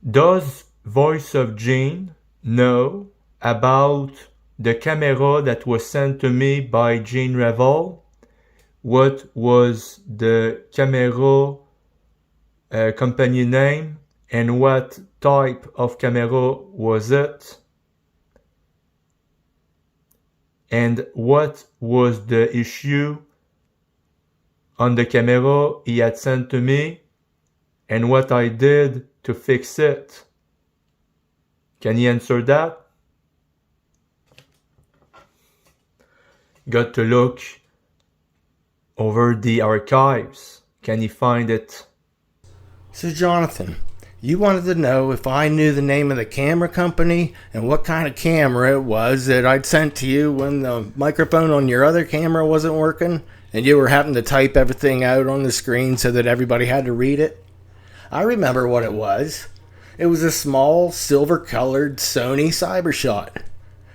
Does Voice of Jane know about the camera that was sent to me by Jane Revel? What was the camera company name and what type of camera was it? And what was the issue on the camera he had sent to me and what I did to fix it? Can you answer that? Got to look over the archives. Can you find it? So Jonathan, you wanted to know if I knew the name of the camera company and what kind of camera it was that I'd sent to you when the microphone on your other camera wasn't working and you were having to type everything out on the screen so that everybody had to read it. I remember what it was. It was a small silver-colored Sony CyberShot.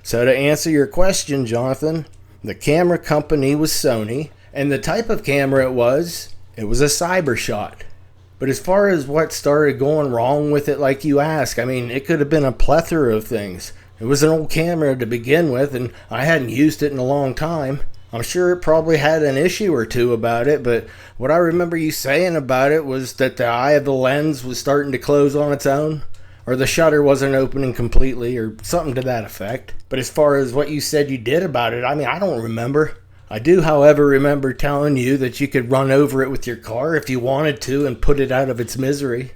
So to answer your question, Jonathan, the camera company was Sony, and the type of camera it was a CyberShot. But as far as what started going wrong with it, like you ask, I mean, it could have been a plethora of things. It was an old camera to begin with, and I hadn't used it in a long time. I'm sure it probably had an issue or two about it, but what I remember you saying about it was that the eye of the lens was starting to close on its own, or the shutter wasn't opening completely, or something to that effect. But as far as what you said you did about it, I mean, I don't remember. I do, however, remember telling you that you could run over it with your car if you wanted to and put it out of its misery.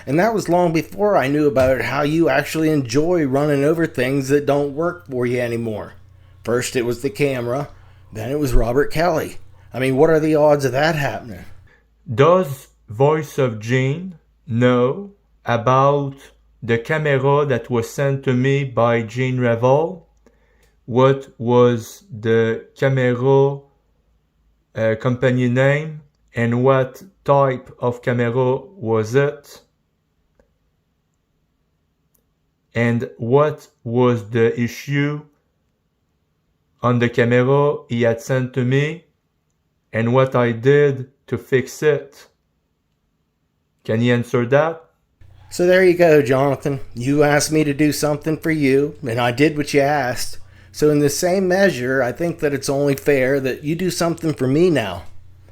And that was long before I knew about how you actually enjoy running over things that don't work for you anymore. First it was the camera, then it was Robert Kelly. I mean, what are the odds of that happening? Does Voice of Jane know about the camera that was sent to me by Jane Revel? What was the camera company name and what type of camera was it? And what was the issue on the camera he had sent to me and what I did to fix it? Can you answer that? So there you go, Jonathan. You asked me to do something for you, and I did what you asked. So in the same measure, I think that it's only fair that you do something for me now.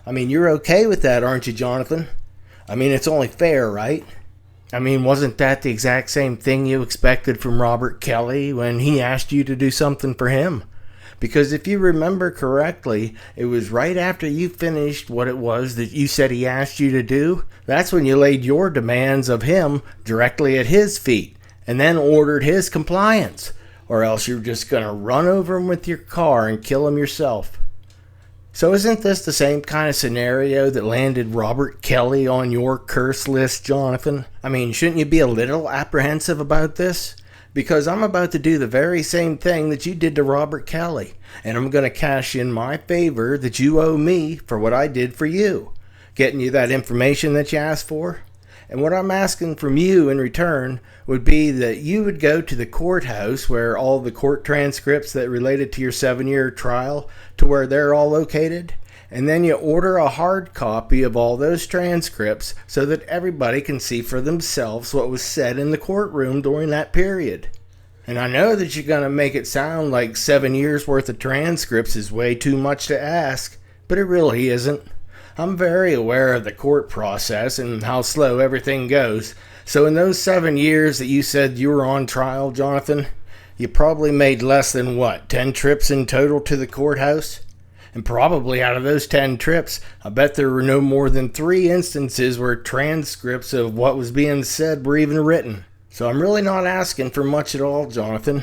I mean, you're okay with that, aren't you, Jonathan? I mean, it's only fair, right? I mean, wasn't that the exact same thing you expected from Robert Kelly when he asked you to do something for him? Because if you remember correctly, it was right after you finished what it was that you said he asked you to do. That's when you laid your demands of him directly at his feet and then ordered his compliance. Or else you're just going to run over him with your car and kill him yourself. So isn't this the same kind of scenario that landed Robert Kelly on your curse list, Jonathan? I mean, shouldn't you be a little apprehensive about this? Because I'm about to do the very same thing that you did to Robert Kelly. And I'm going to cash in my favor that you owe me for what I did for you. Getting you that information that you asked for. And what I'm asking from you in return would be that you would go to the courthouse where all the court transcripts that related to your 7-year trial, to where they're all located, and then you order a hard copy of all those transcripts so that everybody can see for themselves what was said in the courtroom during that period. And I know that you're going to make it sound like 7 years worth of transcripts is way too much to ask, but it really isn't. I'm very aware of the court process and how slow everything goes. So in those 7 years that you said you were on trial, Jonathan, you probably made less than 10 trips in total to the courthouse? And probably out of those 10 trips, I bet there were no more than 3 instances where transcripts of what was being said were even written. So I'm really not asking for much at all, Jonathan.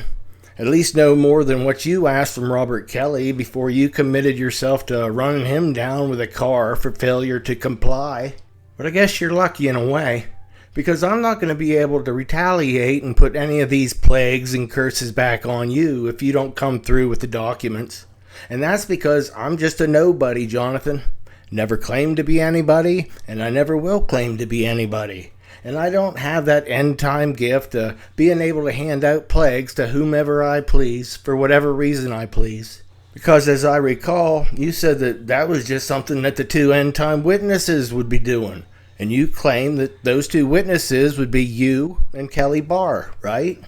At least no more than what you asked from Robert Kelly before you committed yourself to running him down with a car for failure to comply. But I guess you're lucky in a way, because I'm not going to be able to retaliate and put any of these plagues and curses back on you if you don't come through with the documents. And that's because I'm just a nobody, Jonathan. Never claimed to be anybody, and I never will claim to be anybody. And I don't have that end-time gift of being able to hand out plagues to whomever I please, for whatever reason I please. Because as I recall, you said that that was just something that the 2 end-time witnesses would be doing. And you claim that those two witnesses would be you and Kelly Barr, right?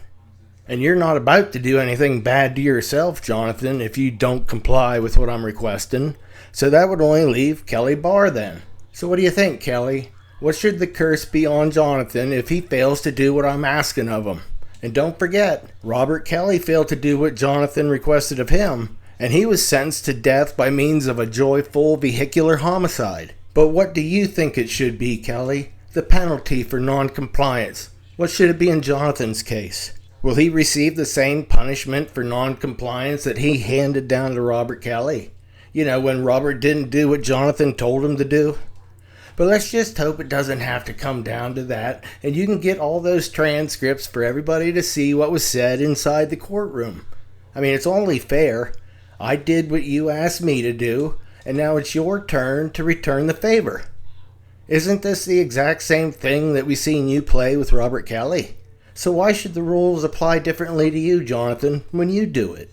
And you're not about to do anything bad to yourself, Jonathan, if you don't comply with what I'm requesting. So that would only leave Kelly Barr then. So what do you think, Kelly? What should the curse be on Jonathan if he fails to do what I'm asking of him? And don't forget, Robert Kelly failed to do what Jonathan requested of him, and he was sentenced to death by means of a joyful vehicular homicide. But what do you think it should be, Kelly? The penalty for non-compliance. What should it be in Jonathan's case? Will he receive the same punishment for non-compliance that he handed down to Robert Kelly? You know, when Robert didn't do what Jonathan told him to do? But let's just hope it doesn't have to come down to that, and you can get all those transcripts for everybody to see what was said inside the courtroom. I mean, it's only fair. I did what you asked me to do, and now it's your turn to return the favor. Isn't this the exact same thing that we seen you play with Robert Kelly? So why should the rules apply differently to you, Jonathan, when you do it?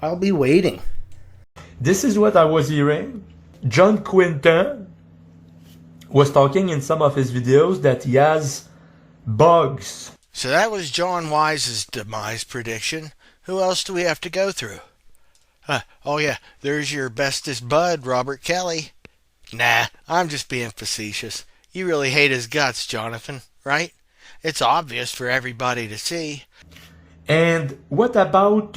I'll be waiting. This is what I was hearing. John Quinton was talking in some of his videos that he has bugs. So that was John Wise's demise prediction. Who else do we have to go through? Oh yeah, there's your bestest bud, Robert Kelly. Nah, I'm just being facetious. You really hate his guts, Jonathan, right? It's obvious for everybody to see. And what about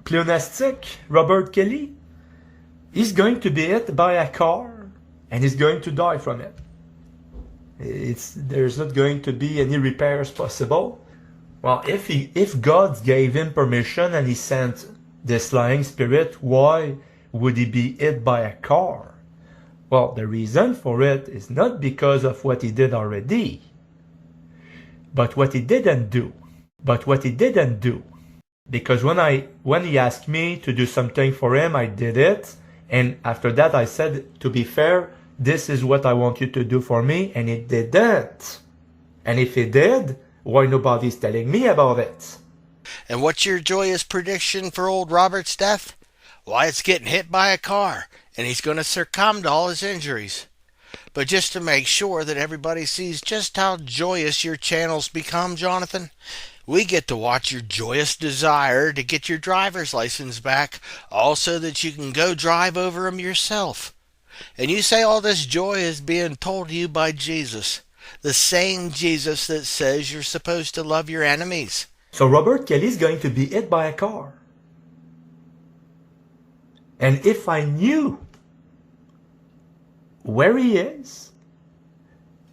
Pleonastic, Robert Kelly? He's going to be hit by a car and he's going to die from it. There's not going to be any repairs possible. Well, if God gave him permission and he sent this lying spirit, why would he be hit by a car? Well, the reason for it is not because of what he did already, but what he didn't do. Because when he asked me to do something for him, I did it. And after that, I said, to be fair, this is what I want you to do for me. And it didn't. And if it did, why nobody's telling me about it? And what's your joyous prediction for old Robert's death? Why, it's getting hit by a car, and he's going to succumb to all his injuries. But just to make sure that everybody sees just how joyous your channels become, Jonathan, we get to watch your joyous desire to get your driver's license back, all so that you can go drive over 'em yourself. And you say all this joy is being told to you by Jesus, the same Jesus that says you're supposed to love your enemies. So Robert Kelly's going to be hit by a car. And if I knew where he is,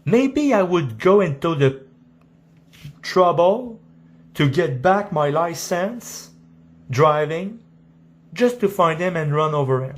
maybe I would go into the trouble to get back my license driving just to find him and run over him.